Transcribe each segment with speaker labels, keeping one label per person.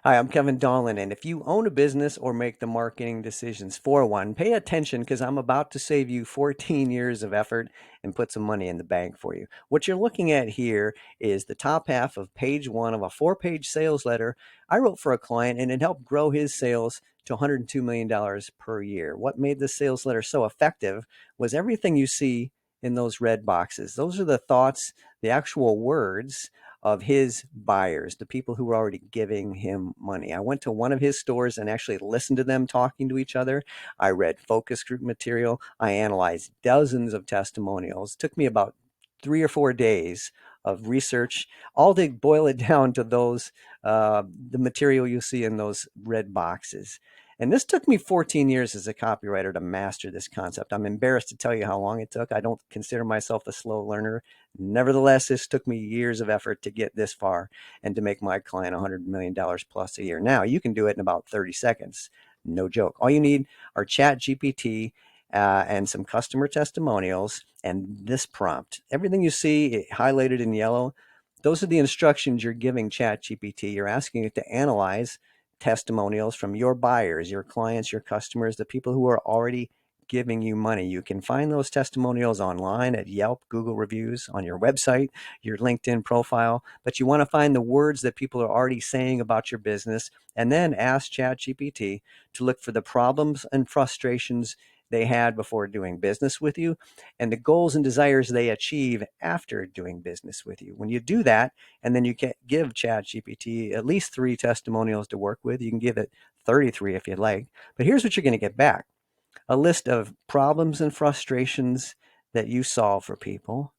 Speaker 1: Hi, I'm Kevin Dolan, and if you own a business or make the marketing decisions for one, pay attention because I'm about to save you 14 years of effort and put some money in the bank for you. What you're looking at here is the top half of page one of a 4-page sales letter I wrote for a client, and it helped grow his sales to $102 million per year. What made the sales letter so effective was everything you see in those red boxes. Those are the thoughts, the actual words of his buyers, the people who were already giving him money. I went to one of his stores and actually listened to them talking to each other. I read focus group material. I analyzed dozens of testimonials. It took me about 3 or 4 days of research, all to boil it down to the material you see in those red boxes. And this took me 14 years as a copywriter to master this concept. I'm embarrassed to tell you how long it took. I don't consider myself a slow learner. Nevertheless, this took me years of effort to get this far and to make my client $100 million plus a year. Now, you can do it in about 30 seconds. No joke. All you need are Chat GPT and some customer testimonials and this prompt. Everything you see highlighted in yellow, those are the instructions you're giving Chat GPT. You're asking it to analyze testimonials from your buyers, your clients, your customers, the people who are already giving you money. You can find those testimonials online at Yelp, Google reviews, on your website, your LinkedIn profile, but you want to find the words that people are already saying about your business, and then ask ChatGPT to look for the problems and frustrations they had before doing business with you and the goals and desires they achieve after doing business with you. When you do that, and then you can give ChatGPT at least 3 testimonials to work with, you can give it 33 if you'd like, but here's what you're going to get back: a list of problems and frustrations that you solve for people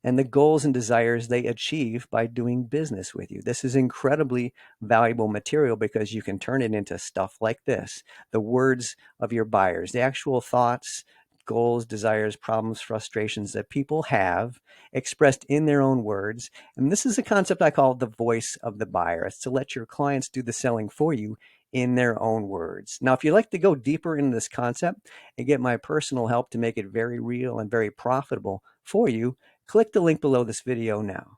Speaker 1: and the goals and desires they achieve by doing business with you. This is incredibly valuable material because you can turn it into stuff like this: the words of your buyers, the actual thoughts, goals, desires, problems, frustrations that people have expressed in their own words. And this is a concept I call the voice of the buyer. It's to let your clients do the selling for you in their own words. Now, if you'd like to go deeper into this concept and get my personal help to make it very real and very profitable for you, click the link below this video now.